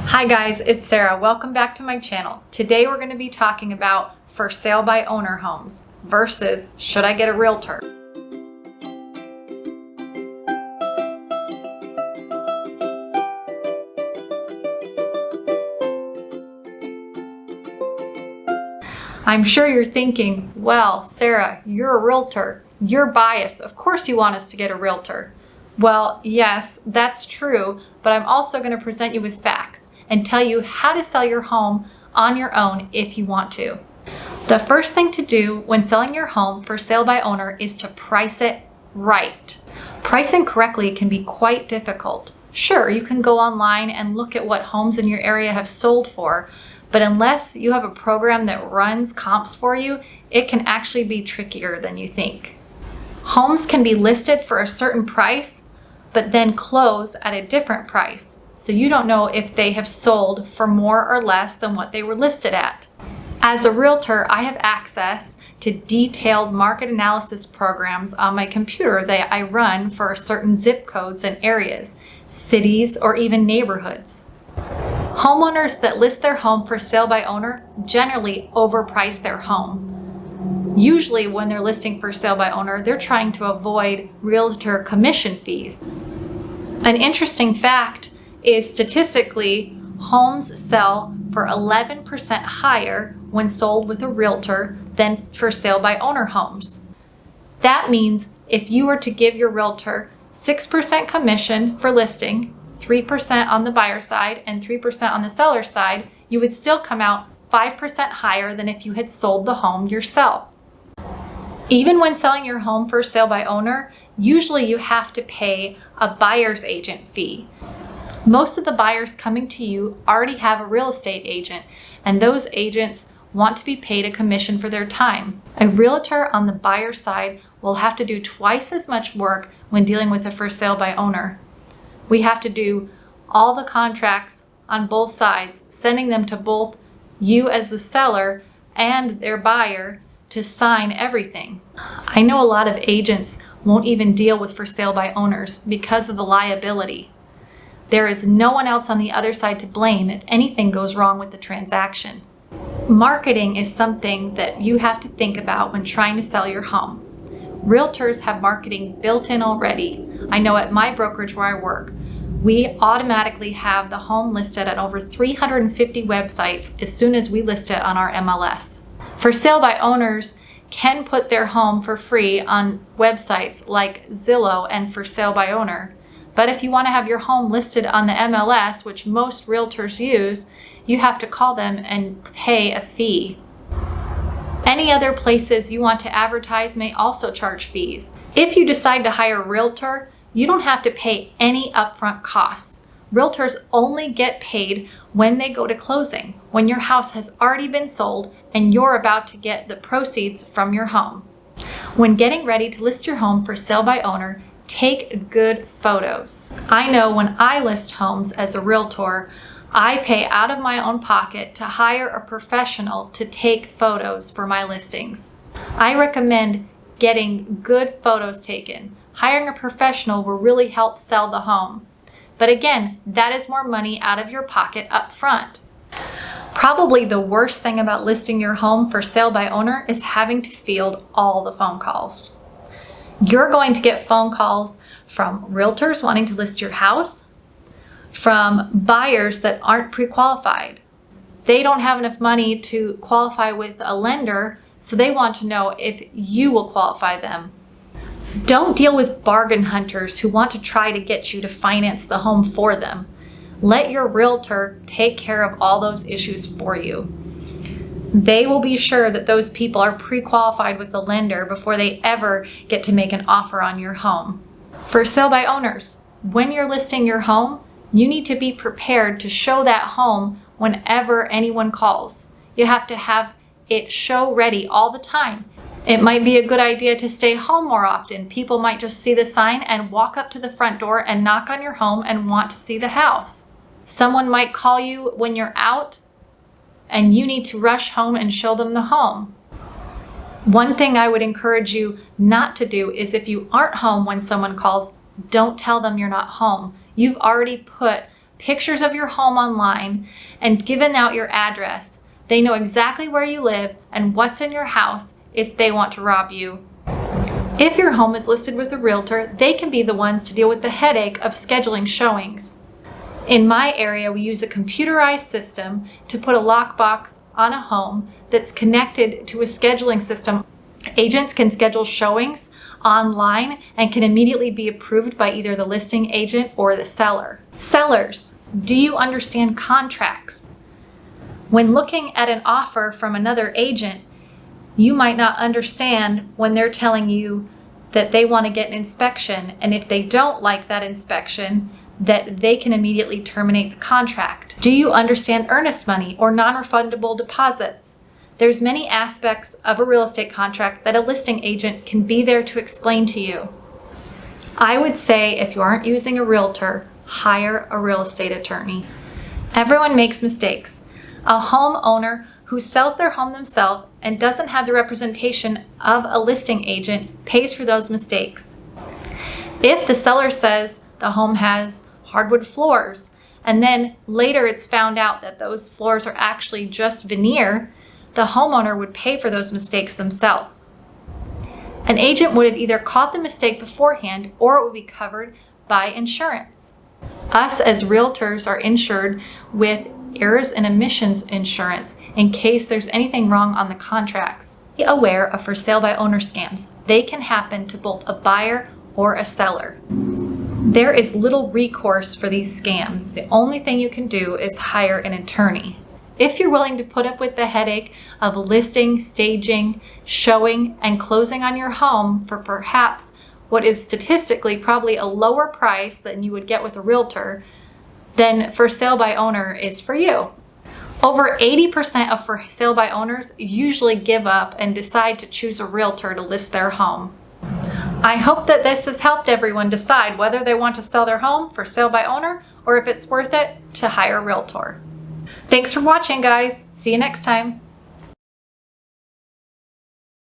Hi guys, it's Sarah. Welcome back to my channel. Today we're going to be talking about for sale by owner homes versus should I get a realtor? I'm sure you're thinking, well, Sarah, you're a realtor. You're biased. Of course you want us to get a realtor. Well, yes, that's true, but I'm also going to present you with facts and tell you how to sell your home on your own if you want to. The first thing to do when selling your home for sale by owner is to price it right. Pricing correctly can be quite difficult. Sure, you can go online and look at what homes in your area have sold for, but unless you have a program that runs comps for you, it can actually be trickier than you think. Homes can be listed for a certain price, but then close at a different price. So you don't know if they have sold for more or less than what they were listed at. As a realtor, I have access to detailed market analysis programs on my computer that I run for certain zip codes and areas, cities, or even neighborhoods. Homeowners that list their home for sale by owner generally overprice their home. Usually when they're listing for sale by owner, they're trying to avoid realtor commission fees. An interesting fact is statistically, homes sell for 11% higher when sold with a realtor than for sale by owner homes. That means if you were to give your realtor 6% commission for listing, 3% on the buyer side and 3% on the seller side, you would still come out 5% higher than if you had sold the home yourself. Even when selling your home for sale by owner, usually you have to pay a buyer's agent fee. Most of the buyers coming to you already have a real estate agent, and those agents want to be paid a commission for their time. A realtor on the buyer side will have to do twice as much work when dealing with a for sale by owner. We have to do all the contracts on both sides, sending them to both you as the seller and their buyer to sign everything. I know a lot of agents won't even deal with for sale by owners because of the liability. There is no one else on the other side to blame if anything goes wrong with the transaction. Marketing is something that you have to think about when trying to sell your home. Realtors have marketing built in already. I know at my brokerage where I work, we automatically have the home listed at over 350 websites as soon as we list it on our MLS. For sale by owners can put their home for free on websites like Zillow and for sale by owner. But if you want to have your home listed on the MLS, which most realtors use, you have to call them and pay a fee. Any other places you want to advertise may also charge fees. If you decide to hire a realtor, you don't have to pay any upfront costs. Realtors only get paid when they go to closing, when your house has already been sold and you're about to get the proceeds from your home. When getting ready to list your home for sale by owner, take good photos. I know when I list homes as a realtor, I pay out of my own pocket to hire a professional to take photos for my listings. I recommend getting good photos taken. Hiring a professional will really help sell the home. But again, that is more money out of your pocket up front. Probably the worst thing about listing your home for sale by owner is having to field all the phone calls. You're going to get phone calls from realtors wanting to list your house, from buyers that aren't pre-qualified. They don't have enough money to qualify with a lender, so they want to know if you will qualify them. Don't deal with bargain hunters who want to try to get you to finance the home for them. Let your realtor take care of all those issues for you. They will be sure that those people are pre-qualified with the lender before they ever get to make an offer on your home. For sale by owners, when you're listing your home, you need to be prepared to show that home whenever anyone calls. You have to have it show ready all the time. It might be a good idea to stay home more often. People might just see the sign and walk up to the front door and knock on your home and want to see the house. Someone might call you when you're out and you need to rush home and show them the home. One thing I would encourage you not to do is if you aren't home when someone calls, don't tell them you're not home. You've already put pictures of your home online and given out your address, they know exactly where you live and what's in your house if they want to rob you. If your home is listed with a realtor, they can be the ones to deal with the headache of scheduling showings. In my area, we use a computerized system to put a lockbox on a home that's connected to a scheduling system. Agents can schedule showings online and can immediately be approved by either the listing agent or the seller. Sellers, do you understand contracts? When looking at an offer from another agent, you might not understand when they're telling you that they want to get an inspection, and if they don't like that inspection, that they can immediately terminate the contract. Do you understand earnest money or non-refundable deposits? There's many aspects of a real estate contract that a listing agent can be there to explain to you. I would say if you aren't using a realtor, hire a real estate attorney. Everyone makes mistakes. A homeowner who sells their home themselves and doesn't have the representation of a listing agent pays for those mistakes. If the seller says the home has hardwood floors, and then later it's found out that those floors are actually just veneer, the homeowner would pay for those mistakes themselves. An agent would have either caught the mistake beforehand or it would be covered by insurance. Us as realtors are insured with errors and omissions insurance in case there's anything wrong on the contracts. Be aware of for sale by owner scams. They can happen to both a buyer or a seller. There is little recourse for these scams. The only thing you can do is hire an attorney. If you're willing to put up with the headache of listing, staging, showing, and closing on your home for perhaps what is statistically probably a lower price than you would get with a realtor, then for sale by owner is for you. Over 80% of for sale by owners usually give up and decide to choose a realtor to list their home. I hope that this has helped everyone decide whether they want to sell their home for sale by owner or if it's worth it to hire a realtor. Thanks for watching, guys. See you next time.